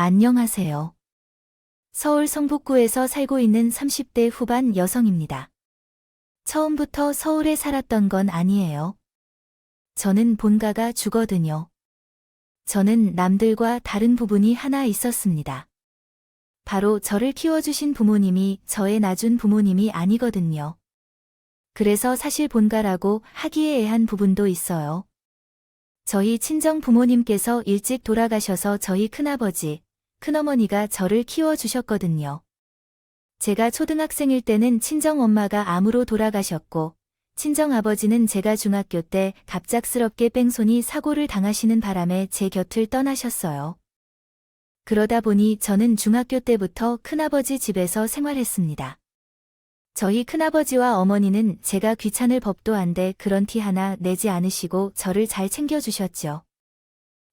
안녕하세요. 서울 성북구에서 살고 있는 30대 후반 여성입니다. 처음부터 서울에 살았던 건 아니에요. 저는 본가가 주거든요. 저는 남들과 다른 부분이 하나 있었습니다. 바로 저를 키워주신 부모님이 저의 낳아준 부모님이 아니거든요. 그래서 사실 본가라고 하기에 애한 부분도 있어요. 저희 친정 부모님께서 일찍 돌아가셔서 저희 큰아버지, 큰어머니가 저를 키워주셨거든요. 제가 초등학생일 때는 친정엄마가 암으로 돌아가셨고, 친정아버지는 제가 중학교 때 갑작스럽게 뺑소니 사고를 당하시는 바람에 제 곁을 떠나셨어요. 그러다 보니 저는 중학교 때부터 큰아버지 집에서 생활했습니다. 저희 큰아버지와 어머니는 제가 귀찮을 법도 한데 그런 티 하나 내지 않으시고 저를 잘 챙겨주셨죠.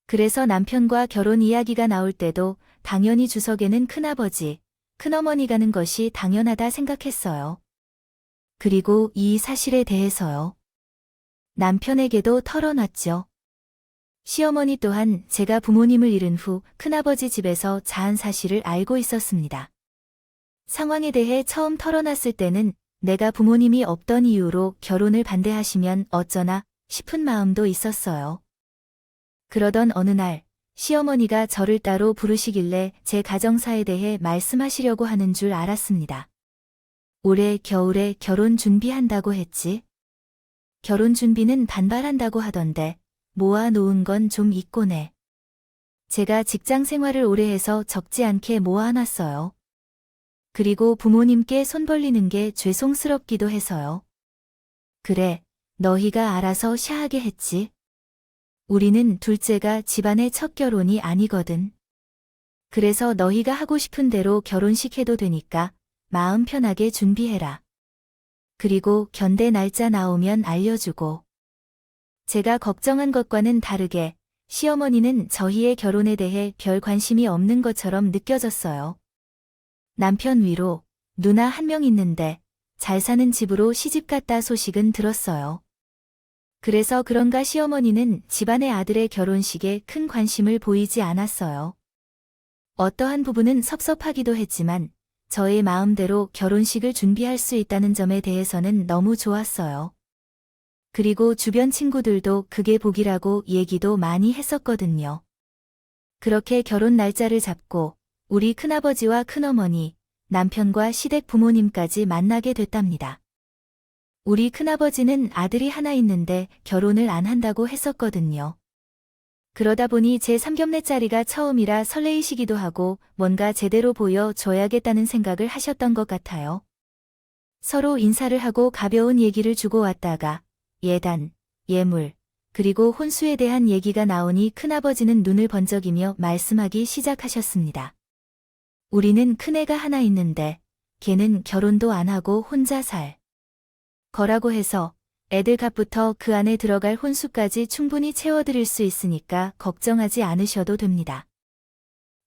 그래서 남편과 결혼 이야기가 나올 때도 당연히 주석에는 큰아버지, 큰어머니 가는 것이 당연하다 생각했어요. 그리고 이 사실에 대해서요. 남편에게도 털어놨죠. 시어머니 또한 제가 부모님을 잃은 후 큰아버지 집에서 자한 사실을 알고 있었습니다. 상황에 대해 처음 털어놨을 때는 내가 부모님이 없던 이유로 결혼을 반대하시면 어쩌나 싶은 마음도 있었어요. 그러던 어느 날 시어머니가 저를 따로 부르시길래 제 가정사에 대해 말씀하시려고 하는 줄 알았습니다. 올해 겨울에 결혼 준비한다고 했지? 결혼 준비는 반발한다고 하던데 모아놓은 건 좀 있고네. 제가 직장 생활을 오래 해서 적지 않게 모아놨어요. 그리고 부모님께 손 벌리는 게 죄송스럽기도 해서요. 그래, 너희가 알아서 샤하게 했지. 우리는 둘째가 집안의 첫 결혼이 아니거든. 그래서 너희가 하고 싶은 대로 결혼식 해도 되니까 마음 편하게 준비해라. 그리고 견대 날짜 나오면 알려주고. 제가 걱정한 것과는 다르게 시어머니는 저희의 결혼에 대해 별 관심이 없는 것처럼 느껴졌어요. 남편 위로 누나 한 명 있는데 잘 사는 집으로 시집 갔다 소식은 들었어요. 그래서 그런가 시어머니는 집안의 아들의 결혼식에 큰 관심을 보이지 않았어요. 어떠한 부분은 섭섭하기도 했지만 저의 마음대로 결혼식을 준비할 수 있다는 점에 대해서는 너무 좋았어요. 그리고 주변 친구들도 그게 복이라고 얘기도 많이 했었거든요. 그렇게 결혼 날짜를 잡고 우리 큰아버지와 큰어머니, 남편과 시댁 부모님까지 만나게 됐답니다. 우리 큰아버지는 아들이 하나 있는데 결혼을 안 한다고 했었거든요. 그러다 보니 제 삼겹내짜리가 처음이라 설레이시기도 하고 뭔가 제대로 보여줘야겠다는 생각을 하셨던 것 같아요. 서로 인사를 하고 가벼운 얘기를 주고왔다가 예단, 예물, 그리고 혼수에 대한 얘기가 나오니 큰아버지는 눈을 번쩍이며 말씀하기 시작하셨습니다. 우리는 큰애가 하나 있는데 걔는 결혼도 안 하고 혼자 살 거라고 해서 애들 값부터 그 안에 들어갈 혼수까지 충분히 채워드릴 수 있으니까 걱정하지 않으셔도 됩니다.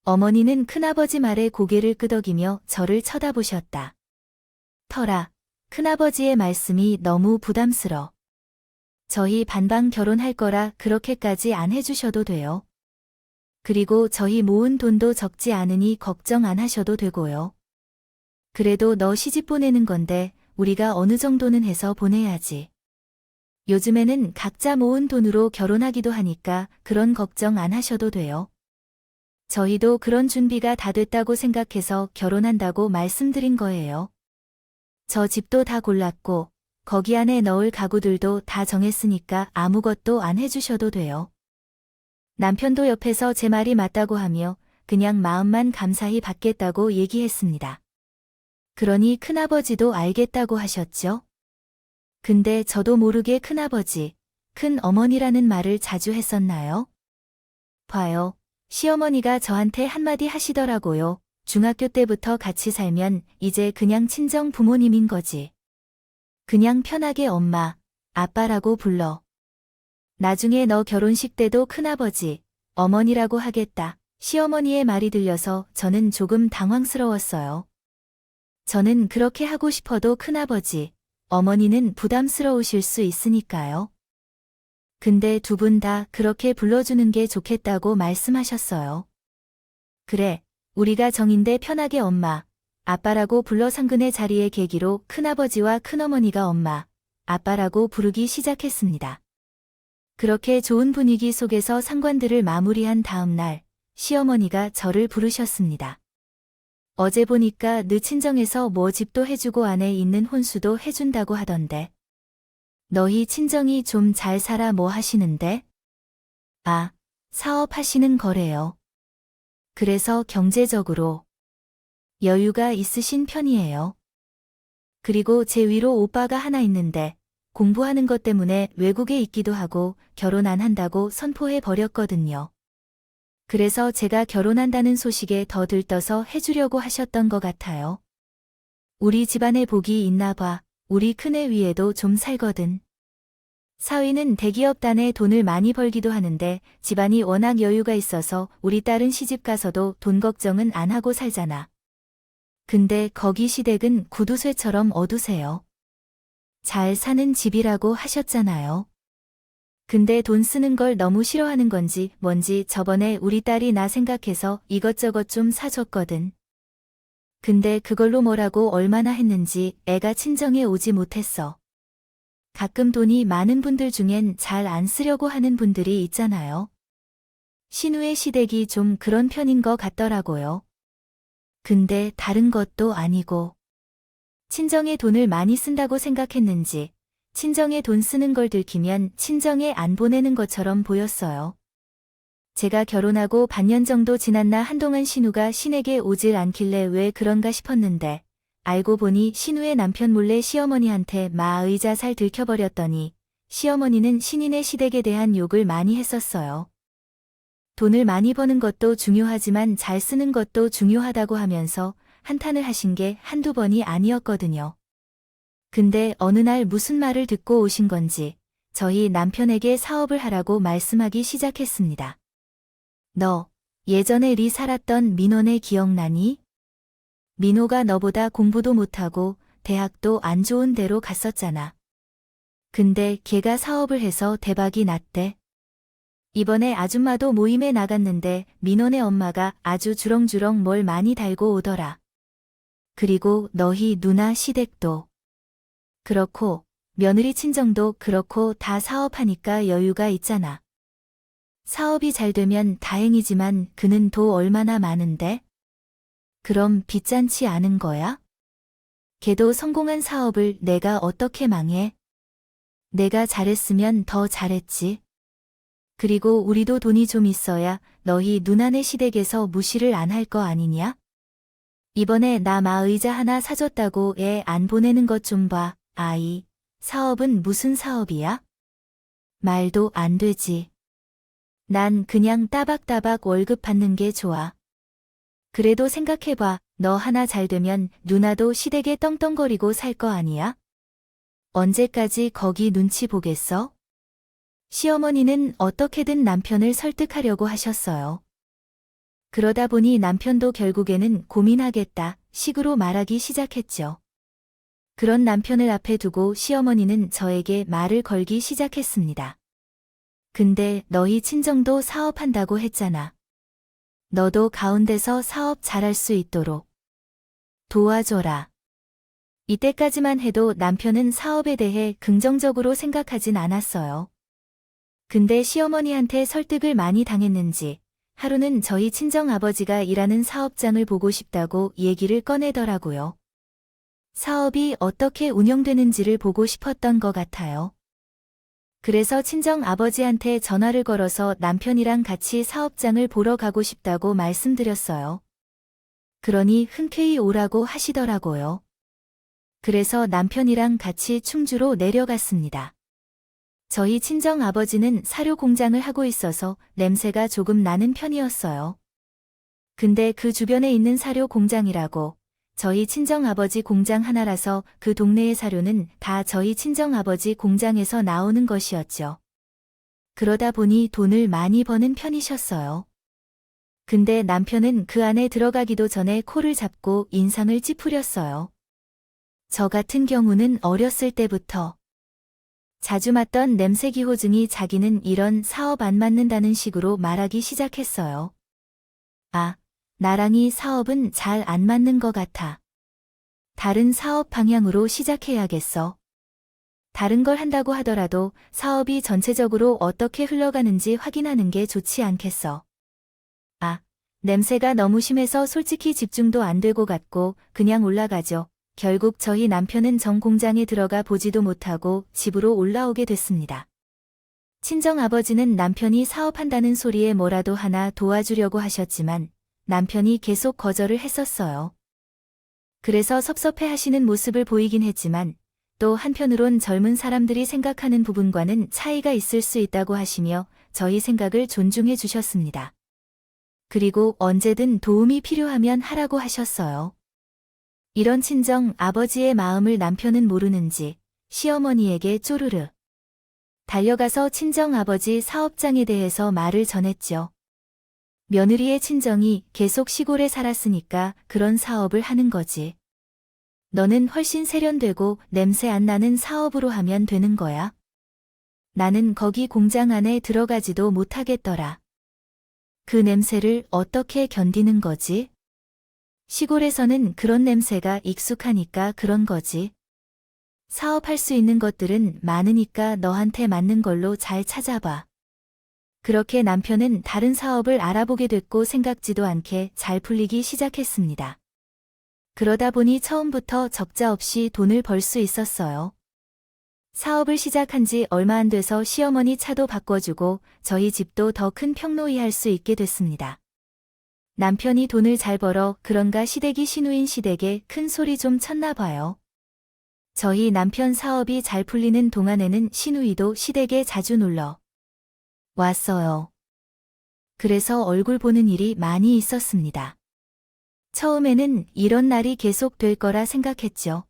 어머니는 큰아버지 말에 고개를 끄덕이며 저를 쳐다보셨다. 터라, 큰아버지의 말씀이 너무 부담스러. 저희 반방 결혼할 거라 그렇게까지 안 해주셔도 돼요. 그리고 저희 모은 돈도 적지 않으니 걱정 안 하셔도 되고요. 그래도 너 시집 보내는 건데 우리가 어느 정도는 해서 보내야지. 요즘에는 각자 모은 돈으로 결혼하기도 하니까 그런 걱정 안 하셔도 돼요. 저희도 그런 준비가 다 됐다고 생각해서 결혼한다고 말씀드린 거예요. 저 집도 다 골랐고 거기 안에 넣을 가구들도 다 정했으니까 아무것도 안 해주셔도 돼요. 남편도 옆에서 제 말이 맞다고 하며 그냥 마음만 감사히 받겠다고 얘기했습니다. 그러니 큰아버지도 알겠다고 하셨죠? 근데 저도 모르게 큰아버지, 큰어머니라는 말을 자주 했었나요? 봐요. 시어머니가 저한테 한마디 하시더라고요. 중학교 때부터 같이 살면 이제 그냥 친정 부모님인 거지. 그냥 편하게 엄마, 아빠라고 불러. 나중에 너 결혼식 때도 큰아버지, 어머니라고 하겠다. 시어머니의 말이 들려서 저는 조금 당황스러웠어요. 저는 그렇게 하고 싶어도 큰아버지, 어머니는 부담스러우실 수 있으니까요. 근데 두 분 다 그렇게 불러주는 게 좋겠다고 말씀하셨어요. 그래, 우리가 정인데 편하게 엄마, 아빠라고 불러 상근의 자리의 계기로 큰아버지와 큰어머니가 엄마, 아빠라고 부르기 시작했습니다. 그렇게 좋은 분위기 속에서 상관들을 마무리한 다음 날, 시어머니가 저를 부르셨습니다. 어제 보니까 너 친정에서 뭐 집도 해주고 안에 있는 혼수도 해준다고 하던데. 너희 친정이 좀 잘 살아 뭐 하시는데? 아, 사업하시는 거래요. 그래서 경제적으로 여유가 있으신 편이에요. 그리고 제 위로 오빠가 하나 있는데 공부하는 것 때문에 외국에 있기도 하고 결혼 안 한다고 선포해 버렸거든요. 그래서 제가 결혼한다는 소식에 더 들떠서 해주려고 하셨던 것 같아요. 우리 집안에 복이 있나 봐. 우리 큰애 위에도 좀 살거든. 사위는 대기업단에 돈을 많이 벌기도 하는데 집안이 워낙 여유가 있어서 우리 딸은 시집 가서도 돈 걱정은 안 하고 살잖아. 근데 거기 시댁은 구두쇠처럼 어두세요. 잘 사는 집이라고 하셨잖아요. 근데 돈 쓰는 걸 너무 싫어하는 건지 뭔지 저번에 우리 딸이 나 생각해서 이것저것 좀 사줬거든. 근데 그걸로 뭐라고 얼마나 했는지 애가 친정에 오지 못했어. 가끔 돈이 많은 분들 중엔 잘 안 쓰려고 하는 분들이 있잖아요. 신우의 시댁이 좀 그런 편인 것 같더라고요. 근데 다른 것도 아니고 친정에 돈을 많이 쓴다고 생각했는지 친정에 돈 쓰는 걸 들키면 친정에 안 보내는 것처럼 보였어요. 제가 결혼하고 반년 정도 지났나 한동안 신우가 시댁에 오질 않길래 왜 그런가 싶었는데 알고 보니 신우의 남편 몰래 시어머니한테 마의자 살 들켜버렸더니 시어머니는 신인의 시댁에 대한 욕을 많이 했었어요. 돈을 많이 버는 것도 중요하지만 잘 쓰는 것도 중요하다고 하면서 한탄을 하신 게 한두 번이 아니었거든요. 근데 어느 날 무슨 말을 듣고 오신 건지 저희 남편에게 사업을 하라고 말씀하기 시작했습니다. 너 예전에 리 살았던 민호네 기억나니? 민호가 너보다 공부도 못하고 대학도 안 좋은 데로 갔었잖아. 근데 걔가 사업을 해서 대박이 났대. 이번에 아줌마도 모임에 나갔는데 민호네 엄마가 아주 주렁주렁 뭘 많이 달고 오더라. 그리고 너희 누나 시댁도. 그렇고 며느리 친정도 그렇고 다 사업하니까 여유가 있잖아. 사업이 잘 되면 다행이지만 그는 도 얼마나 많은데? 그럼 빚잔치 않은 거야? 걔도 성공한 사업을 내가 어떻게 망해? 내가 잘했으면 더 잘했지. 그리고 우리도 돈이 좀 있어야 너희 누나네 시댁에서 무시를 안 할 거 아니냐? 이번에 나 마의자 하나 사줬다고 애 안 보내는 것 좀 봐. 아이, 사업은 무슨 사업이야? 말도 안 되지. 난 그냥 따박따박 월급 받는 게 좋아. 그래도 생각해봐. 너 하나 잘 되면 누나도 시댁에 떵떵거리고 살 거 아니야? 언제까지 거기 눈치 보겠어? 시어머니는 어떻게든 남편을 설득하려고 하셨어요. 그러다 보니 남편도 결국에는 고민하겠다 식으로 말하기 시작했죠. 그런 남편을 앞에 두고 시어머니는 저에게 말을 걸기 시작했습니다. 근데 너희 친정도 사업한다고 했잖아. 너도 가운데서 사업 잘할 수 있도록 도와줘라. 이때까지만 해도 남편은 사업에 대해 긍정적으로 생각하진 않았어요. 근데 시어머니한테 설득을 많이 당했는지 하루는 저희 친정아버지가 일하는 사업장을 보고 싶다고 얘기를 꺼내더라고요. 사업이 어떻게 운영되는지를 보고 싶었던 것 같아요. 그래서 친정아버지한테 전화를 걸어서 남편이랑 같이 사업장을 보러 가고 싶다고 말씀드렸어요. 그러니 흔쾌히 오라고 하시더라고요. 그래서 남편이랑 같이 충주로 내려갔습니다. 저희 친정아버지는 사료 공장을 하고 있어서 냄새가 조금 나는 편이었어요. 근데 그 주변에 있는 사료 공장이라고 저희 친정아버지 공장 하나라서 그 동네의 사료는 다 저희 친정아버지 공장에서 나오는 것이었죠. 그러다 보니 돈을 많이 버는 편이셨어요. 근데 남편은 그 안에 들어가기도 전에 코를 잡고 인상을 찌푸렸어요. 저 같은 경우는 어렸을 때부터 자주 맡던 냄새 기호증이 자기는 이런 사업 안 맞는다는 식으로 말하기 시작했어요. 아, 나랑 이 사업은 잘 안 맞는 것 같아. 다른 사업 방향으로 시작해야겠어. 다른 걸 한다고 하더라도 사업이 전체적으로 어떻게 흘러가는지 확인하는 게 좋지 않겠어. 아, 냄새가 너무 심해서 솔직히 집중도 안 되고 같고 그냥 올라가죠. 결국 저희 남편은 정 공장에 들어가 보지도 못하고 집으로 올라오게 됐습니다. 친정아버지는 남편이 사업한다는 소리에 뭐라도 하나 도와주려고 하셨지만 남편이 계속 거절을 했었어요. 그래서 섭섭해 하시는 모습을 보이긴 했지만 또 한편으론 젊은 사람들이 생각하는 부분과는 차이가 있을 수 있다고 하시며 저희 생각을 존중해 주셨습니다. 그리고 언제든 도움이 필요하면 하라고 하셨어요. 이런 친정 아버지의 마음을 남편은 모르는지 시어머니에게 쪼르르 달려가서 친정 아버지 사업장에 대해서 말을 전했죠. 며느리의 친정이 계속 시골에 살았으니까 그런 사업을 하는 거지. 너는 훨씬 세련되고 냄새 안 나는 사업으로 하면 되는 거야. 나는 거기 공장 안에 들어가지도 못하겠더라. 그 냄새를 어떻게 견디는 거지? 시골에서는 그런 냄새가 익숙하니까 그런 거지. 사업할 수 있는 것들은 많으니까 너한테 맞는 걸로 잘 찾아봐. 그렇게 남편은 다른 사업을 알아보게 됐고 생각지도 않게 잘 풀리기 시작했습니다. 그러다 보니 처음부터 적자 없이 돈을 벌 수 있었어요. 사업을 시작한 지 얼마 안 돼서 시어머니 차도 바꿔주고 저희 집도 더 큰 평노히 할 수 있게 됐습니다. 남편이 돈을 잘 벌어 그런가 시댁이 시누인 시댁에 큰 소리 좀 쳤나 봐요. 저희 남편 사업이 잘 풀리는 동안에는 시누이도 시댁에 자주 놀러 왔어요. 그래서 얼굴 보는 일이 많이 있었습니다. 처음에는 이런 날이 계속 될 거라 생각했죠.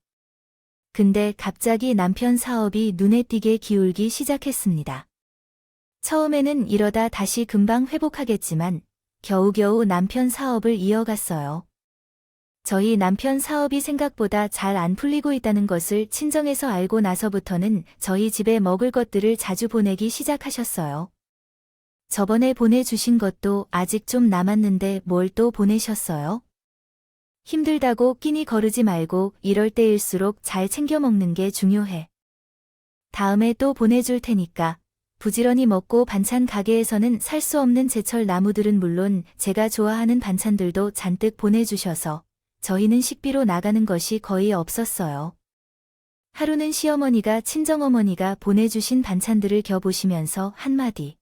근데 갑자기 남편 사업이 눈에 띄게 기울기 시작했습니다. 처음에는 이러다 다시 금방 회복하겠지만 겨우겨우 남편 사업을 이어갔어요. 저희 남편 사업이 생각보다 잘 안 풀리고 있다는 것을 친정에서 알고 나서부터는 저희 집에 먹을 것들을 자주 보내기 시작하셨어요. 저번에 보내주신 것도 아직 좀 남았는데 뭘 또 보내셨어요? 힘들다고 끼니 거르지 말고 이럴 때일수록 잘 챙겨 먹는 게 중요해. 다음에 또 보내줄 테니까 부지런히 먹고 반찬 가게에서는 살 수 없는 제철 나무들은 물론 제가 좋아하는 반찬들도 잔뜩 보내주셔서 저희는 식비로 나가는 것이 거의 없었어요. 하루는 시어머니가 친정어머니가 보내주신 반찬들을 겨보시면서 한마디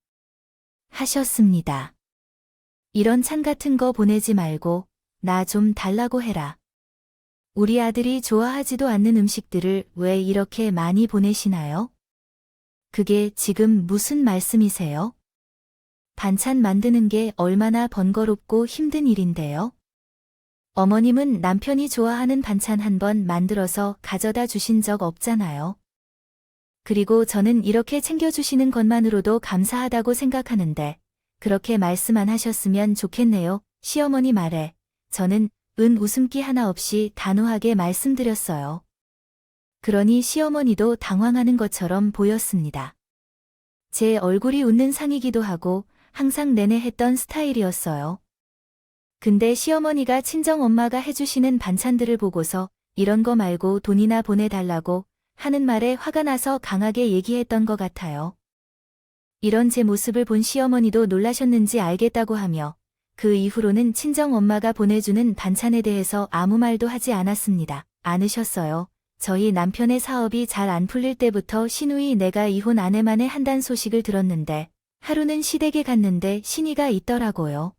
하셨습니다. 이런 찬 같은 거 보내지 말고 나 좀 달라고 해라. 우리 아들이 좋아하지도 않는 음식들을 왜 이렇게 많이 보내시나요? 그게 지금 무슨 말씀이세요? 반찬 만드는 게 얼마나 번거롭고 힘든 일인데요. 어머님은 남편이 좋아하는 반찬 한 번 만들어서 가져다 주신 적 없잖아요. 그리고 저는 이렇게 챙겨주시는 것만으로도 감사하다고 생각하는데 그렇게 말씀 안 하셨으면 좋겠네요. 시어머니 말에 저는 웃음기 하나 없이 단호하게 말씀드렸어요. 그러니 시어머니도 당황하는 것처럼 보였습니다. 제 얼굴이 웃는 상이기도 하고 항상 내내 했던 스타일이었어요. 근데 시어머니가 친정엄마가 해주시는 반찬들을 보고서 이런 거 말고 돈이나 보내달라고 하는 말에 화가 나서 강하게 얘기했던 것 같아요. 이런 제 모습을 본 시어머니도 놀라셨는지 알겠다고 하며 그 이후로는 친정엄마가 보내주는 반찬에 대해서 아무 말도 하지 않았습니다. 않으셨어요. 저희 남편의 사업이 잘 안 풀릴 때부터 시누이 내가 이혼 아내만에 한단 소식을 들었는데 하루는 시댁에 갔는데 신이가 있더라고요.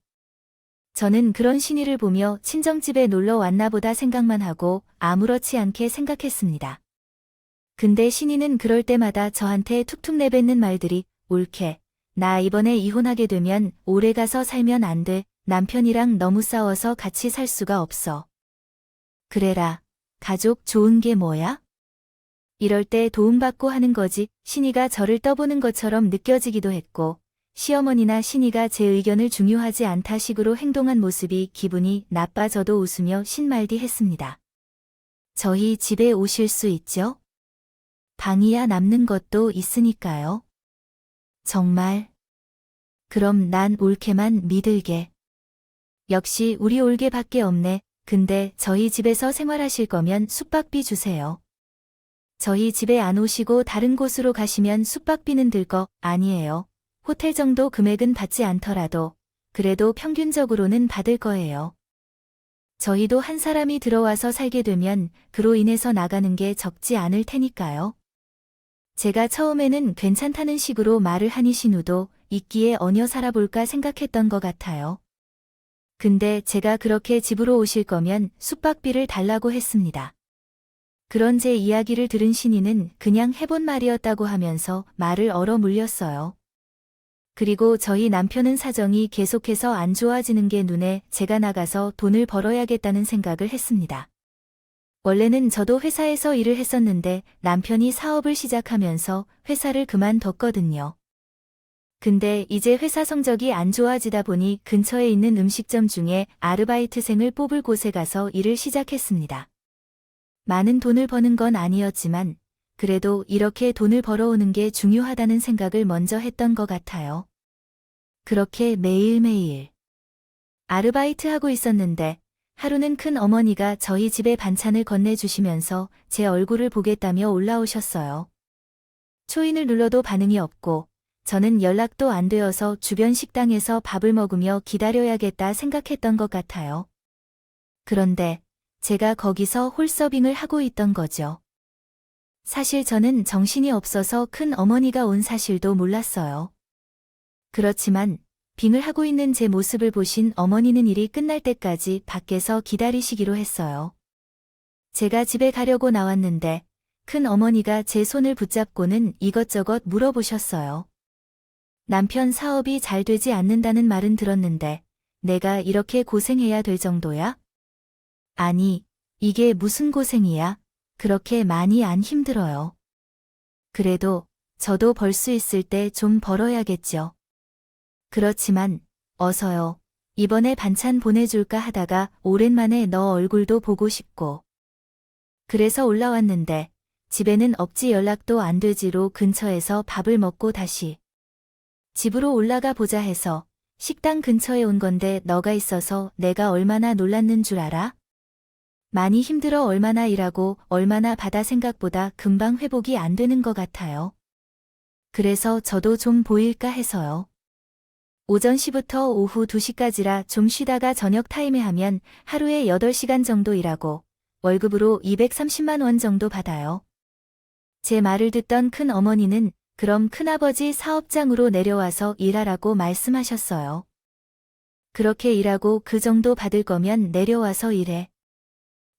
저는 그런 신이를 보며 친정집에 놀러 왔나 보다 생각만 하고 아무렇지 않게 생각했습니다. 근데 신이는 그럴 때마다 저한테 툭툭 내뱉는 말들이 옳게 나 이번에 이혼하게 되면 오래 가서 살면 안 돼. 남편이랑 너무 싸워서 같이 살 수가 없어. 그래라. 가족 좋은 게 뭐야? 이럴 때 도움받고 하는 거지. 신이가 저를 떠보는 것처럼 느껴지기도 했고 시어머니나 신이가 제 의견을 중요하지 않다 식으로 행동한 모습이 기분이 나빠 저도 웃으며 신말디 했습니다. 저희 집에 오실 수 있죠? 방이야 남는 것도 있으니까요. 정말? 그럼 난 옳게만 믿을게. 역시 우리 올게밖에 없네. 근데 저희 집에서 생활하실 거면 숙박비 주세요. 저희 집에 안 오시고 다른 곳으로 가시면 숙박비는 들 거 아니에요. 호텔 정도 금액은 받지 않더라도 그래도 평균적으로는 받을 거예요. 저희도 한 사람이 들어와서 살게 되면 그로 인해서 나가는 게 적지 않을 테니까요. 제가 처음에는 괜찮다는 식으로 말을 하니 신우도 있기에 얹어 살아볼까 생각했던 것 같아요. 근데 제가 그렇게 집으로 오실 거면 숙박비를 달라고 했습니다. 그런 제 이야기를 들은 신이는 그냥 해본 말이었다고 하면서 말을 얼어 물렸어요. 그리고 저희 남편은 사정이 계속해서 안 좋아지는 게 눈에 제가 나가서 돈을 벌어야겠다는 생각을 했습니다. 원래는 저도 회사에서 일을 했었는데 남편이 사업을 시작하면서 회사를 그만뒀거든요. 근데 이제 회사 성적이 안 좋아지다 보니 근처에 있는 음식점 중에 아르바이트생을 뽑을 곳에 가서 일을 시작했습니다. 많은 돈을 버는 건 아니었지만 그래도 이렇게 돈을 벌어오는 게 중요하다는 생각을 먼저 했던 것 같아요. 그렇게 매일매일 아르바이트하고 있었는데 하루는 큰 어머니가 저희 집에 반찬을 건네주시면서 제 얼굴을 보겠다며 올라오셨어요. 초인을 눌러도 반응이 없고 저는 연락도 안 되어서 주변 식당에서 밥을 먹으며 기다려야겠다 생각했던 것 같아요. 그런데 제가 거기서 홀서빙을 하고 있던 거죠. 사실 저는 정신이 없어서 큰 어머니가 온 사실도 몰랐어요. 그렇지만 빙을 하고 있는 제 모습을 보신 어머니는 일이 끝날 때까지 밖에서 기다리시기로 했어요. 제가 집에 가려고 나왔는데 큰 어머니가 제 손을 붙잡고는 이것저것 물어보셨어요. 남편 사업이 잘 되지 않는다는 말은 들었는데 내가 이렇게 고생해야 될 정도야? 아니, 이게 무슨 고생이야? 그렇게 많이 안 힘들어요. 그래도 저도 벌 수 있을 때 좀 벌어야겠죠. 그렇지만 어서요. 이번에 반찬 보내줄까 하다가 오랜만에 너 얼굴도 보고 싶고. 그래서 올라왔는데 집에는 없지 연락도 안 되지로 근처에서 밥을 먹고 다시 집으로 올라가 보자 해서 식당 근처에 온 건데 너가 있어서 내가 얼마나 놀랐는 줄 알아? 많이 힘들어 얼마나 일하고 얼마나 받아 생각보다 금방 회복이 안 되는 것 같아요. 그래서 저도 좀 보일까 해서요. 오전 10시부터 오후 2시까지라 좀 쉬다가 저녁 타임에 하면 하루에 8시간 정도 일하고 월급으로 230만 원 정도 받아요. 제 말을 듣던 큰 어머니는 그럼 큰아버지 사업장으로 내려와서 일하라고 말씀하셨어요. 그렇게 일하고 그 정도 받을 거면 내려와서 일해.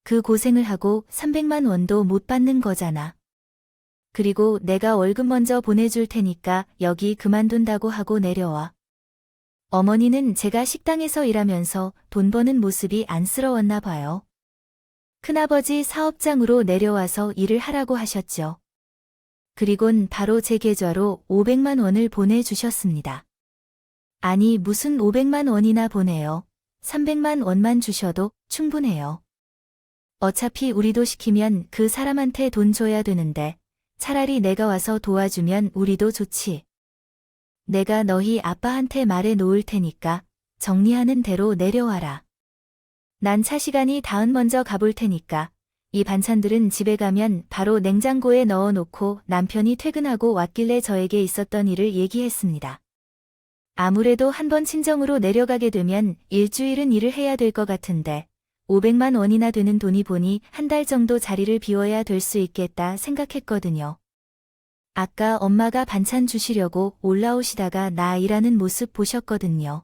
그 고생을 하고 300만 원도 못 받는 거잖아. 그리고 내가 월급 먼저 보내줄 테니까 여기 그만둔다고 하고 내려와. 어머니는 제가 식당에서 일하면서 돈 버는 모습이 안쓰러웠나 봐요. 큰아버지 사업장으로 내려와서 일을 하라고 하셨죠. 그리곤 바로 제 계좌로 500만 원을 보내주셨습니다. 아니 무슨 500만 원이나 보내요. 300만 원만 주셔도 충분해요. 어차피 우리도 시키면 그 사람한테 돈 줘야 되는데 차라리 내가 와서 도와주면 우리도 좋지. 내가 너희 아빠한테 말해 놓을 테니까 정리하는 대로 내려와라. 난 차 시간이 다은 먼저 가볼 테니까 이 반찬들은 집에 가면 바로 냉장고에 넣어놓고 남편이 퇴근하고 왔길래 저에게 있었던 일을 얘기했습니다. 아무래도 한번 친정으로 내려가게 되면 일주일은 일을 해야 될 것 같은데 500만 원이나 되는 돈이 보니 한 달 정도 자리를 비워야 될 수 있겠다 생각했거든요. 아까 엄마가 반찬 주시려고 올라오시다가 나 일하는 모습 보셨거든요.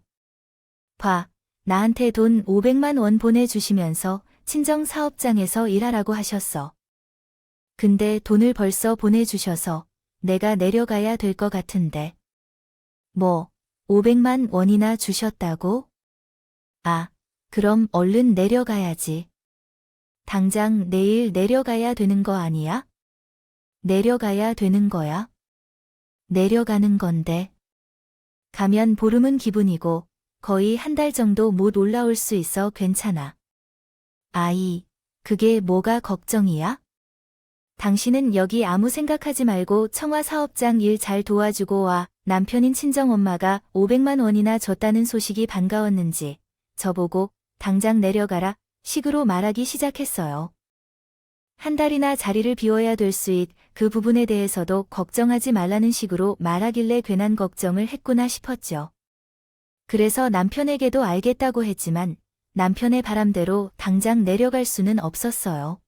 봐, 나한테 돈 500만 원 보내주시면서 친정 사업장에서 일하라고 하셨어. 근데 돈을 벌써 보내주셔서 내가 내려가야 될 것 같은데. 뭐, 500만 원이나 주셨다고? 아, 그럼 얼른 내려가야지. 당장 내일 내려가야 되는 거 아니야? 내려가야 되는 거야? 내려가는 건데. 가면 보름은 기분이고 거의 한 달 정도 못 올라올 수 있어 괜찮아. 아이, 그게 뭐가 걱정이야? 당신은 여기 아무 생각하지 말고 청와 사업장 일 잘 도와주고 와. 남편인 친정엄마가 500만 원이나 줬다는 소식이 반가웠는지 저보고 당장 내려가라 식으로 말하기 시작했어요. 한 달이나 자리를 비워야 될 수익 그 부분에 대해서도 걱정하지 말라는 식으로 말하길래 괜한 걱정을 했구나 싶었죠. 그래서 남편에게도 알겠다고 했지만 남편의 바람대로 당장 내려갈 수는 없었어요.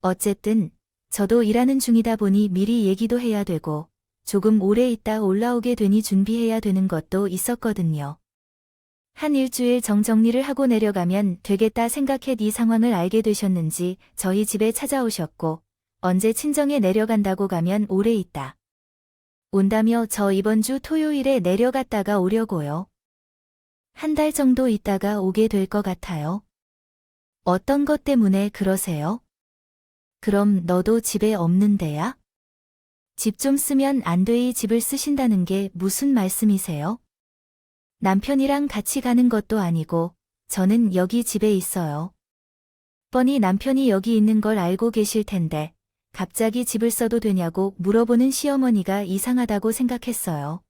어쨌든 저도 일하는 중이다 보니 미리 얘기도 해야 되고 조금 오래 있다 올라오게 되니 준비해야 되는 것도 있었거든요. 한 일주일 정리를 하고 내려가면 되겠다 생각해 이 상황을 알게 되셨는지 저희 집에 찾아오셨고 언제 친정에 내려간다고 가면 오래 있다 온다며 저 이번 주 토요일에 내려갔다가 오려고요. 한 달 정도 있다가 오게 될 것 같아요. 어떤 것 때문에 그러세요? 그럼 너도 집에 없는데야? 집 좀 쓰면 안 돼. 이 집을 쓰신다는 게 무슨 말씀이세요? 남편이랑 같이 가는 것도 아니고 저는 여기 집에 있어요. 뻔히 남편이 여기 있는 걸 알고 계실 텐데 갑자기 집을 써도 되냐고 물어보는 시어머니가 이상하다고 생각했어요.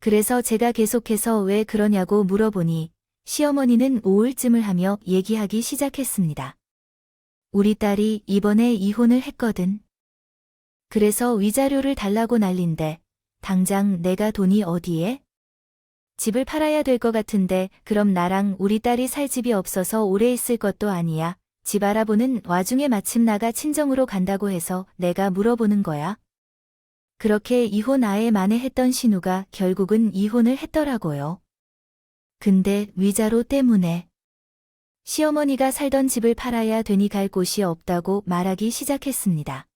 그래서 제가 계속해서 왜 그러냐고 물어보니 시어머니는 우울증을 하며 얘기하기 시작했습니다. 우리 딸이 이번에 이혼을 했거든. 그래서 위자료를 달라고 난린데 당장 내가 돈이 어디에? 집을 팔아야 될 것 같은데 그럼 나랑 우리 딸이 살 집이 없어서 오래 있을 것도 아니야. 집 알아보는 와중에 마침 나가 친정으로 간다고 해서 내가 물어보는 거야. 그렇게 이혼 아예 만회했던 신우가 결국은 이혼을 했더라고요. 근데 위자료 때문에 시어머니가 살던 집을 팔아야 되니 갈 곳이 없다고 말하기 시작했습니다.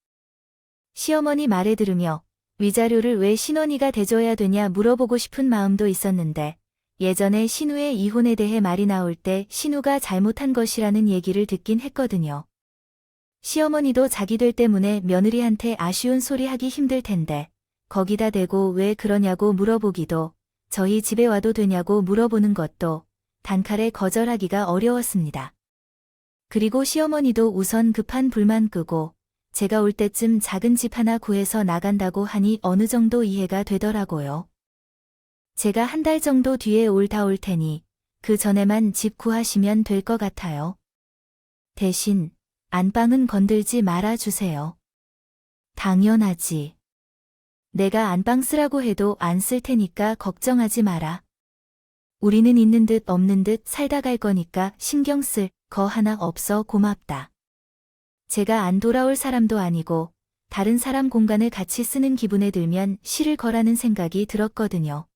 시어머니 말에 들으며 위자료를 왜 신원이가 대줘야 되냐 물어보고 싶은 마음도 있었는데 예전에 신우의 이혼에 대해 말이 나올 때 신우가 잘못한 것이라는 얘기를 듣긴 했거든요. 시어머니도 자기들 때문에 며느리한테 아쉬운 소리 하기 힘들 텐데 거기다 대고 왜 그러냐고 물어보기도 저희 집에 와도 되냐고 물어보는 것도 단칼에 거절하기가 어려웠습니다. 그리고 시어머니도 우선 급한 불만 끄고 제가 올 때쯤 작은 집 하나 구해서 나간다고 하니 어느 정도 이해가 되더라고요. 제가 한 달 정도 뒤에 올 테니 그 전에만 집 구하시면 될 것 같아요. 대신 안방은 건들지 말아 주세요. 당연하지. 내가 안방 쓰라고 해도 안 쓸 테니까 걱정하지 마라. 우리는 있는 듯 없는 듯 살다 갈 거니까 신경 쓸 거 하나 없어 고맙다. 제가 안 돌아올 사람도 아니고 다른 사람 공간을 같이 쓰는 기분에 들면 싫을 거라는 생각이 들었거든요.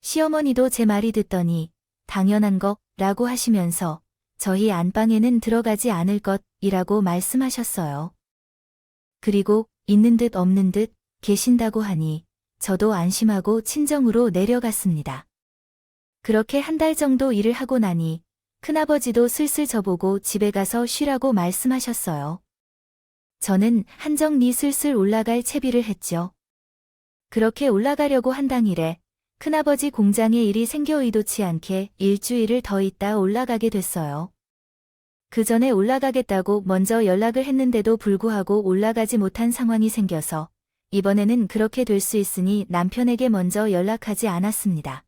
시어머니도 제 말이 듣더니 당연한 거라고 하시면서 저희 안방에는 들어가지 않을 것이라고 말씀하셨어요. 그리고 있는 듯 없는 듯 계신다고 하니 저도 안심하고 친정으로 내려갔습니다. 그렇게 한 달 정도 일을 하고 나니 큰아버지도 슬슬 저보고 집에 가서 쉬라고 말씀하셨어요. 저는 한정리 슬슬 올라갈 채비를 했죠. 그렇게 올라가려고 한 당일에 큰아버지 공장에 일이 생겨 의도치 않게 일주일을 더 있다 올라가게 됐어요. 그 전에 올라가겠다고 먼저 연락을 했는데도 불구하고 올라가지 못한 상황이 생겨서 이번에는 그렇게 될 수 있으니 남편에게 먼저 연락하지 않았습니다.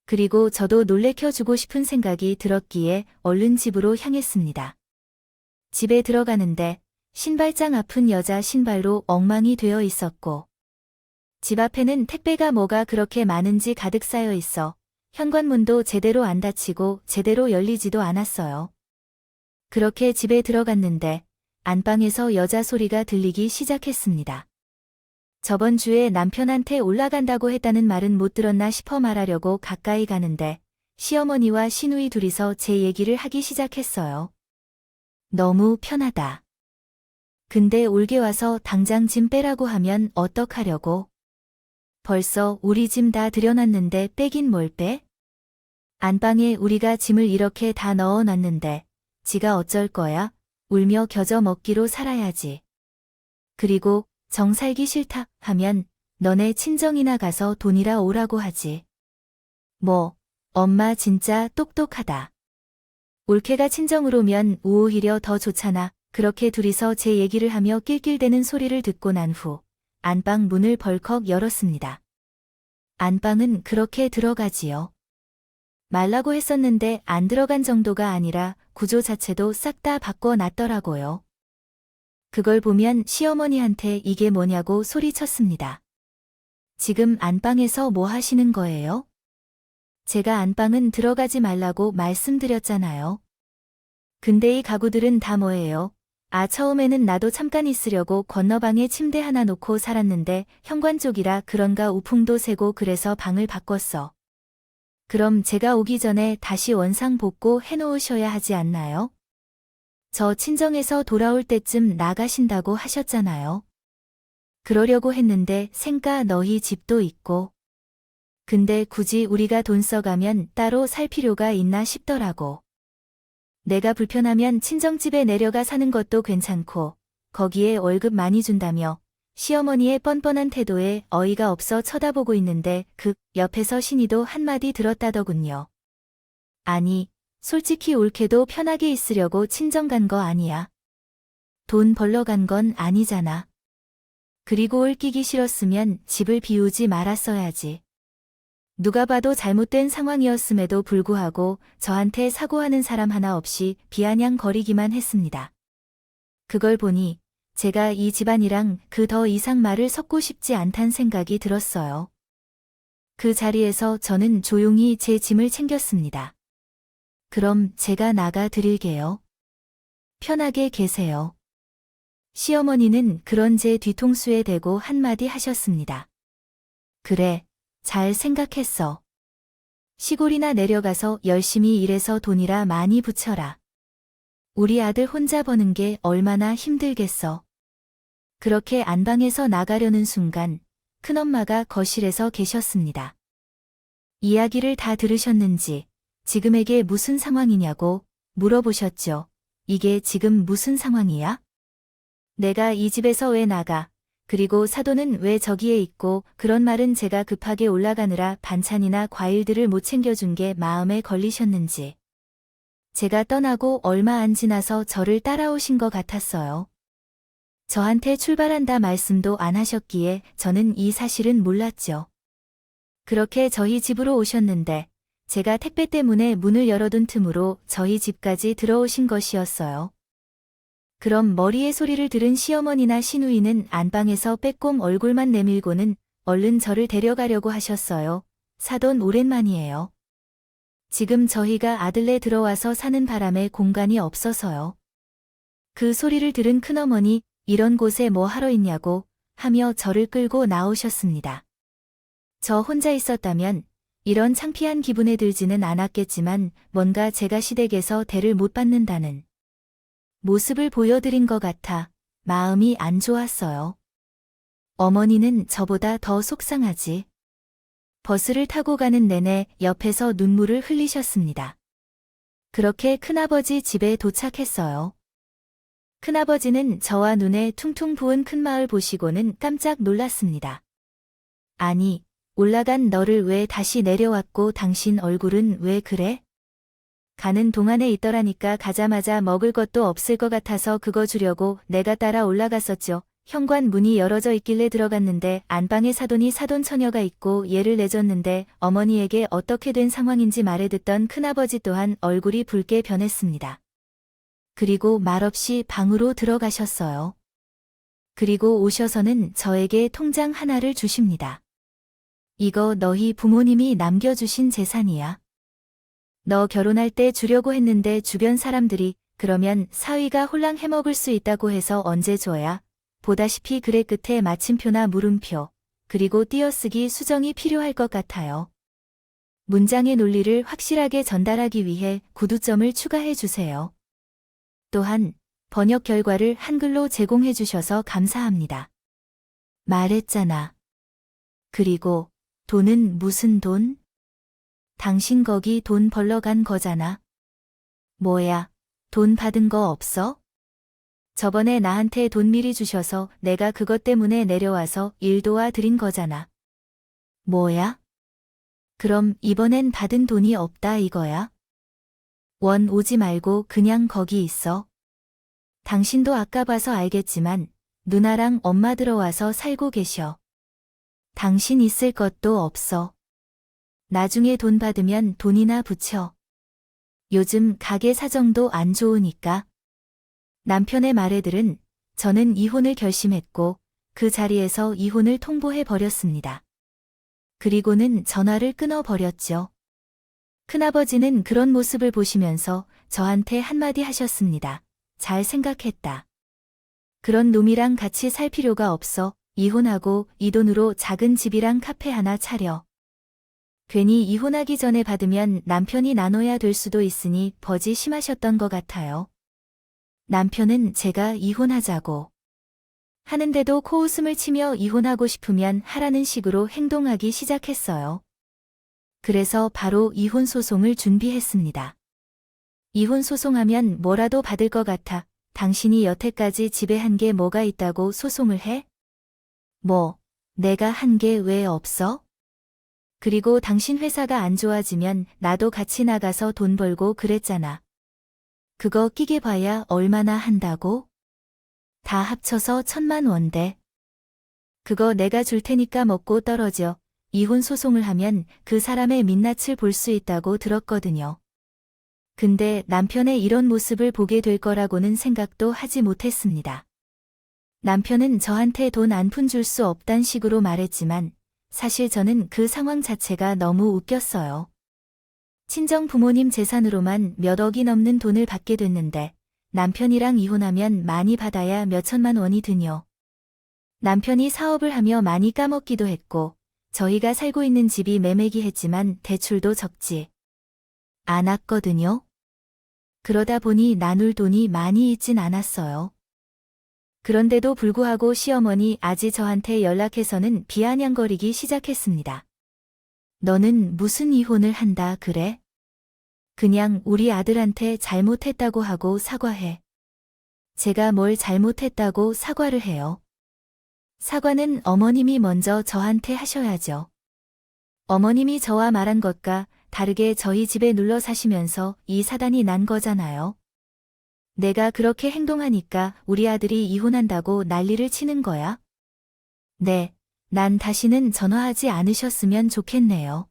그리고 저도 놀래켜주고 싶은 생각이 들었기에 얼른 집으로 향했습니다. 집에 들어가는데 신발장 앞은 여자 신발로 엉망이 되어 있었고 집 앞에는 택배가 뭐가 그렇게 많은지 가득 쌓여 있어 현관문도 제대로 안 닫히고 제대로 열리지도 않았어요. 그렇게 집에 들어갔는데 안방에서 여자 소리가 들리기 시작했습니다. 저번 주에 남편한테 올라간다고 했다는 말은 못 들었나 싶어 말하려고 가까이 가는데 시어머니와 시누이 둘이서 제 얘기를 하기 시작했어요. 너무 편하다. 근데 올게 와서 당장 짐 빼라고 하면 어떡하려고? 벌써 우리 짐 다 들여놨는데 빼긴 뭘 빼? 안방에 우리가 짐을 이렇게 다 넣어놨는데 지가 어쩔 거야? 울며 겨져 먹기로 살아야지. 그리고 정 살기 싫다 하면 너네 친정이나 가서 돈이라 오라고 하지. 뭐, 엄마 진짜 똑똑하다. 올케가 친정으로 오면 오히려 더 좋잖아. 그렇게 둘이서 제 얘기를 하며 낄낄대는 소리를 듣고 난 후 안방 문을 벌컥 열었습니다. 안방은 그렇게 들어가지요. 말라고 했었는데 안 들어간 정도가 아니라 구조 자체도 싹 다 바꿔놨더라고요. 그걸 보면 시어머니한테 이게 뭐냐고 소리쳤습니다. 지금 안방에서 뭐 하시는 거예요? 제가 안방은 들어가지 말라고 말씀드렸잖아요. 근데 이 가구들은 다 뭐예요? 처음에는 나도 잠깐 있으려고 건너방에 침대 하나 놓고 살았는데 현관 쪽이라 그런가 우풍도 새고 그래서 방을 바꿨어. 그럼 제가 오기 전에 다시 원상 복구 해놓으셔야 하지 않나요? 저 친정에서 돌아올 때쯤 나가신다고 하셨잖아요. 그러려고 했는데 생가 너희 집도 있고. 근데 굳이 우리가 돈 써가면 따로 살 필요가 있나 싶더라고. 내가 불편하면 친정집에 내려가 사는 것도 괜찮고 거기에 월급 많이 준다며 시어머니의 뻔뻔한 태도에 어이가 없어 쳐다보고 있는데 그 옆에서 신이도 한마디 들었다더군요. 아니, 솔직히 옳게도 편하게 있으려고 친정 간 거 아니야. 돈 벌러 간 건 아니잖아. 그리고 옮기기 싫었으면 집을 비우지 말았어야지. 누가 봐도 잘못된 상황이었음에도 불구하고 저한테 사고하는 사람 하나 없이 비아냥거리기만 했습니다. 그걸 보니 제가 이 집안이랑 그 더 이상 말을 섞고 싶지 않단 생각이 들었어요. 그 자리에서 저는 조용히 제 짐을 챙겼습니다. 그럼 제가 나가 드릴게요. 편하게 계세요. 시어머니는 그런 제 뒤통수에 대고 한마디 하셨습니다. 그래, 잘 생각했어. 시골이나 내려가서 열심히 일해서 돈이라 많이 붙여라. 우리 아들 혼자 버는 게 얼마나 힘들겠어. 그렇게 안방에서 나가려는 순간 큰엄마가 거실에서 계셨습니다. 이야기를 다 들으셨는지 지금에게 무슨 상황이냐고 물어보셨죠. 이게 지금 무슨 상황이야? 내가 이 집에서 왜 나가? 그리고 사돈은 왜 저기에 있고 그런 말은 제가 급하게 올라가느라 반찬이나 과일들을 못 챙겨준 게 마음에 걸리셨는지. 제가 떠나고 얼마 안 지나서 저를 따라오신 것 같았어요. 저한테 출발한다 말씀도 안 하셨기에 저는 이 사실은 몰랐죠. 그렇게 저희 집으로 오셨는데 제가 택배 때문에 문을 열어둔 틈으로 저희 집까지 들어오신 것이었어요. 그럼 머리의 소리를 들은 시어머니나 시누이는 안방에서 빼꼼 얼굴만 내밀고는 얼른 저를 데려가려고 하셨어요. 사돈 오랜만이에요. 지금 저희가 아들네 들어와서 사는 바람에 공간이 없어서요. 그 소리를 들은 큰어머니 이런 곳에 뭐 하러 있냐고 하며 저를 끌고 나오셨습니다. 저 혼자 있었다면 이런 창피한 기분에 들지는 않았겠지만 뭔가 제가 시댁에서 대를 못 받는다는 모습을 보여드린 것 같아 마음이 안 좋았어요. 어머니는 저보다 더 속상하지. 버스를 타고 가는 내내 옆에서 눈물을 흘리셨습니다. 그렇게 큰아버지 집에 도착했어요. 큰아버지는 저와 눈에 퉁퉁 부은 큰 마을 보시고는 깜짝 놀랐습니다. 아니, 올라간 너를 왜 다시 내려왔고 당신 얼굴은 왜 그래? 가는 동안에 있더라니까 가자마자 먹을 것도 없을 것 같아서 그거 주려고 내가 따라 올라갔었죠. 현관 문이 열어져 있길래 들어갔는데 안방에 사돈이 사돈 처녀가 있고 얘를 내줬는데 어머니에게 어떻게 된 상황인지 말해 듣던 큰아버지 또한 얼굴이 붉게 변했습니다. 그리고 말없이 방으로 들어가셨어요. 그리고 오셔서는 저에게 통장 하나를 주십니다. 이거 너희 부모님이 남겨주신 재산이야. 너 결혼할 때 주려고 했는데 주변 사람들이 그러면 사위가 홀랑 해먹을 수 있다고 해서 언제 줘야? 보다시피 글의 끝에 마침표나 물음표, 그리고 띄어쓰기 수정이 필요할 것 같아요. 문장의 논리를 확실하게 전달하기 위해 구두점을 추가해 주세요. 또한 번역 결과를 한글로 제공해 주셔서 감사합니다. 말했잖아. 그리고 돈은 무슨 돈? 당신 거기 돈 벌러 간 거잖아. 뭐야, 돈 받은 거 없어? 저번에 나한테 돈 미리 주셔서 내가 그것 때문에 내려와서 일 도와 드린 거잖아. 뭐야? 그럼 이번엔 받은 돈이 없다 이거야? 원 오지 말고 그냥 거기 있어. 당신도 아까 봐서 알겠지만 누나랑 엄마 들어와서 살고 계셔. 당신 있을 것도 없어. 나중에 돈 받으면 돈이나 붙여. 요즘 가게 사정도 안 좋으니까. 남편의 말에 들은 저는 이혼을 결심했고 그 자리에서 이혼을 통보해 버렸습니다. 그리고는 전화를 끊어 버렸죠. 큰아버지는 그런 모습을 보시면서 저한테 한마디 하셨습니다. 잘 생각했다. 그런 놈이랑 같이 살 필요가 없어. 이혼하고 이 돈으로 작은 집이랑 카페 하나 차려. 괜히 이혼하기 전에 받으면 남편이 나눠야 될 수도 있으니 버지 심하셨던 것 같아요. 남편은 제가 이혼하자고 하는데도 코웃음을 치며 이혼하고 싶으면 하라는 식으로 행동하기 시작했어요. 그래서 바로 이혼 소송을 준비했습니다. 이혼 소송하면 뭐라도 받을 것 같아. 당신이 여태까지 집에 한 게 뭐가 있다고 소송을 해? 뭐, 내가 한 게 왜 없어? 그리고 당신 회사가 안 좋아지면 나도 같이 나가서 돈 벌고 그랬잖아. 그거 끼게 봐야 얼마나 한다고? 다 합쳐서 1,000만 원대. 그거 내가 줄 테니까 먹고 떨어져. 이혼 소송을 하면 그 사람의 민낯을 볼 수 있다고 들었거든요. 근데 남편의 이런 모습을 보게 될 거라고는 생각도 하지 못했습니다. 남편은 저한테 돈 한 푼 줄 수 없단 식으로 말했지만 사실 저는 그 상황 자체가 너무 웃겼어요. 친정 부모님 재산으로만 몇 억이 넘는 돈을 받게 됐는데 남편이랑 이혼하면 많이 받아야 몇 천만 원이 드뇨. 남편이 사업을 하며 많이 까먹기도 했고 저희가 살고 있는 집이 매매기 했지만 대출도 적지 않았거든요. 그러다 보니 나눌 돈이 많이 있진 않았어요. 그런데도 불구하고 시어머니 아지 저한테 연락해서는 비아냥거리기 시작했습니다. 너는 무슨 이혼을 한다 그래? 그냥 우리 아들한테 잘못했다고 하고 사과해. 제가 뭘 잘못했다고 사과를 해요. 사과는 어머님이 먼저 저한테 하셔야죠. 어머님이 저와 말한 것과 다르게 저희 집에 눌러 사시면서 이 사단이 난 거잖아요. 내가 그렇게 행동하니까 우리 아들이 이혼한다고 난리를 치는 거야? 네, 난 다시는 전화하지 않으셨으면 좋겠네요.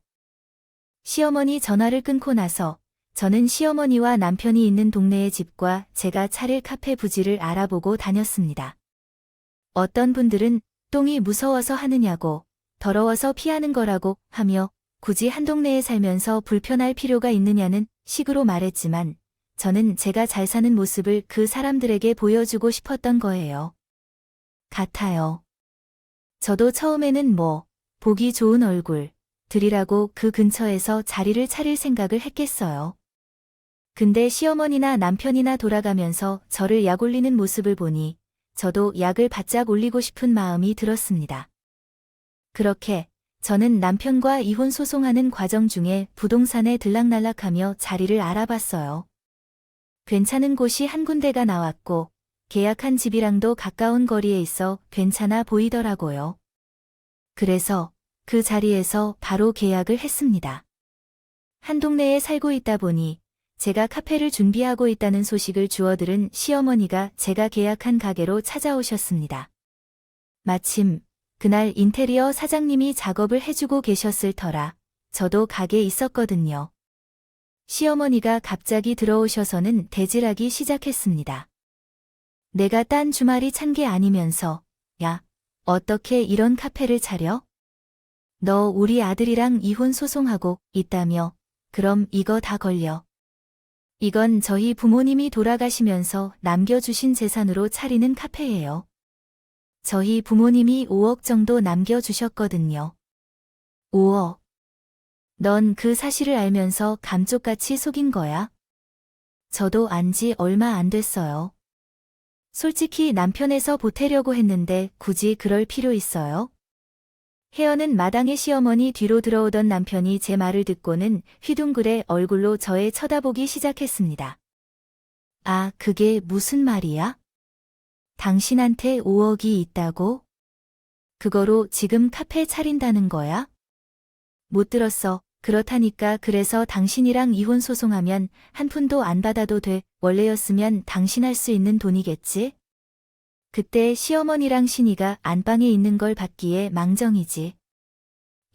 시어머니 전화를 끊고 나서 저는 시어머니와 남편이 있는 동네의 집과 제가 차릴 카페 부지를 알아보고 다녔습니다. 어떤 분들은 똥이 무서워서 하느냐고, 더러워서 피하는 거라고 하며 굳이 한 동네에 살면서 불편할 필요가 있느냐는 식으로 말했지만 저는 제가 잘 사는 모습을 그 사람들에게 보여주고 싶었던 거예요. 같아요. 저도 처음에는 보기 좋은 얼굴, 들이라고 그 근처에서 자리를 차릴 생각을 했겠어요. 근데 시어머니나 남편이나 돌아가면서 저를 약 올리는 모습을 보니 저도 약을 바짝 올리고 싶은 마음이 들었습니다. 그렇게 저는 남편과 이혼 소송하는 과정 중에 부동산에 들락날락하며 자리를 알아봤어요. 괜찮은 곳이 한 군데가 나왔고 계약한 집이랑도 가까운 거리에 있어 괜찮아 보이더라고요. 그래서 그 자리에서 바로 계약을 했습니다. 한 동네에 살고 있다 보니 제가 카페를 준비하고 있다는 소식을 주워들은 시어머니가 제가 계약한 가게로 찾아오셨습니다. 마침 그날 인테리어 사장님이 작업을 해주고 계셨을 터라 저도 가게에 있었거든요. 시어머니가 갑자기 들어오셔서는 대질하기 시작했습니다. 내가 딴 주말이 찬 게 아니면서 야, 어떻게 이런 카페를 차려? 너 우리 아들이랑 이혼 소송하고 있다며? 그럼 이거 다 걸려. 이건 저희 부모님이 돌아가시면서 남겨주신 재산으로 차리는 카페예요. 저희 부모님이 5억 정도 남겨주셨거든요. 5억. 넌 그 사실을 알면서 감쪽같이 속인 거야? 저도 안 지 얼마 안 됐어요. 솔직히 남편에서 보태려고 했는데 굳이 그럴 필요 있어요? 혜연은 마당에 시어머니 뒤로 들어오던 남편이 제 말을 듣고는 휘둥그레 얼굴로 저에 쳐다보기 시작했습니다. 아, 그게 무슨 말이야? 당신한테 5억이 있다고? 그거로 지금 카페 차린다는 거야? 못 들었어. 그렇다니까. 그래서 당신이랑 이혼 소송하면 한 푼도 안 받아도 돼. 원래였으면 당신 할 수 있는 돈이겠지? 그때 시어머니랑 신이가 안방에 있는 걸 봤기에 망정이지.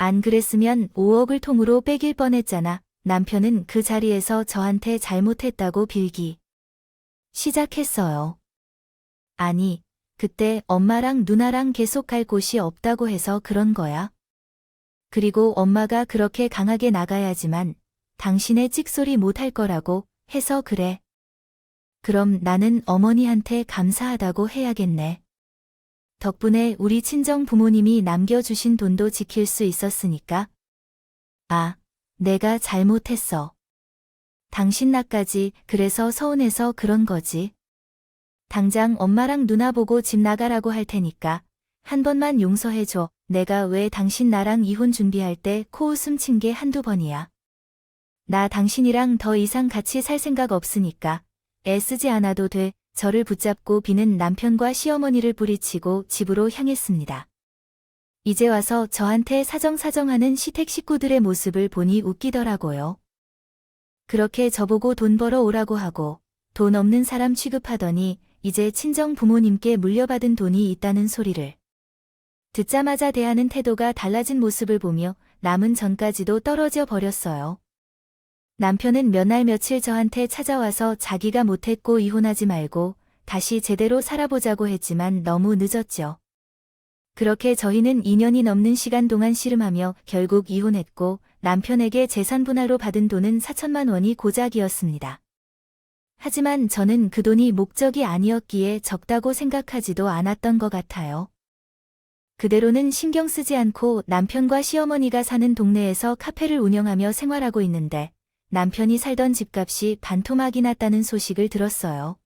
안 그랬으면 5억을 통으로 빼길 뻔했잖아. 남편은 그 자리에서 저한테 잘못했다고 빌기 시작했어요. 아니, 그때 엄마랑 누나랑 계속 갈 곳이 없다고 해서 그런 거야. 그리고 엄마가 그렇게 강하게 나가야지만 당신의 찍소리 못할 거라고 해서 그래. 그럼 나는 어머니한테 감사하다고 해야겠네. 덕분에 우리 친정 부모님이 남겨주신 돈도 지킬 수 있었으니까. 아, 내가 잘못했어. 당신 나까지 그래서 서운해서 그런 거지. 당장 엄마랑 누나 보고 집 나가라고 할 테니까 한 번만 용서해줘. 내가 왜 당신 나랑 이혼 준비할 때 코웃음 친 게 한두 번이야. 나 당신이랑 더 이상 같이 살 생각 없으니까 애쓰지 않아도 돼. 저를 붙잡고 비는 남편과 시어머니를 뿌리치고 집으로 향했습니다. 이제 와서 저한테 사정사정하는 시댁 식구들의 모습을 보니 웃기더라고요. 그렇게 저보고 돈 벌어 오라고 하고 돈 없는 사람 취급하더니 이제 친정 부모님께 물려받은 돈이 있다는 소리를 듣자마자 대하는 태도가 달라진 모습을 보며 남은 전까지도 떨어져 버렸어요. 남편은 몇 날 며칠 저한테 찾아와서 자기가 못했고 이혼하지 말고 다시 제대로 살아보자고 했지만 너무 늦었죠. 그렇게 저희는 2년이 넘는 시간 동안 씨름하며 결국 이혼했고 남편에게 재산 분할로 받은 돈은 4천만 원이 고작이었습니다. 하지만 저는 그 돈이 목적이 아니었기에 적다고 생각하지도 않았던 것 같아요. 그대로는 신경 쓰지 않고 남편과 시어머니가 사는 동네에서 카페를 운영하며 생활하고 있는데 남편이 살던 집값이 반토막이 났다는 소식을 들었어요.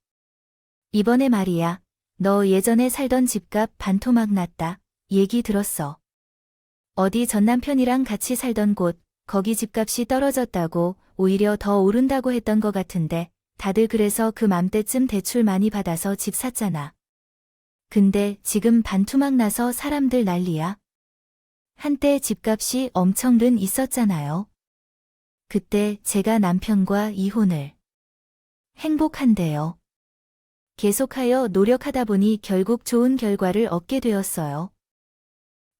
이번에 말이야, 너 예전에 살던 집값 반토막 났다. 얘기 들었어. 어디 전 남편이랑 같이 살던 곳, 거기 집값이 떨어졌다고 오히려 더 오른다고 했던 것 같은데 다들 그래서 그 맘때쯤 대출 많이 받아서 집 샀잖아. 근데 지금 반토막 나서 사람들 난리야. 한때 집값이 엄청 른 있었잖아요. 그때 제가 남편과 이혼을 행복한데요. 계속하여 노력하다 보니 결국 좋은 결과를 얻게 되었어요.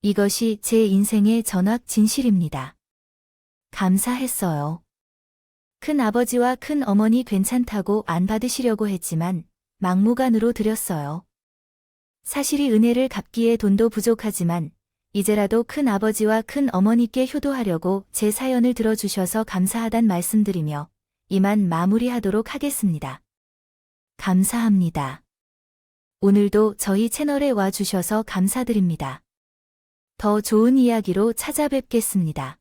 이것이 제 인생의 전학 진실입니다. 감사했어요. 큰 아버지와 큰 어머니 괜찮다고 안 받으시려고 했지만 막무가내로 드렸어요. 사실이 은혜를 갚기에 돈도 부족하지만 이제라도 큰 아버지와 큰 어머니께 효도하려고 제 사연을 들어주셔서 감사하단 말씀드리며 이만 마무리하도록 하겠습니다. 감사합니다. 오늘도 저희 채널에 와주셔서 감사드립니다. 더 좋은 이야기로 찾아뵙겠습니다.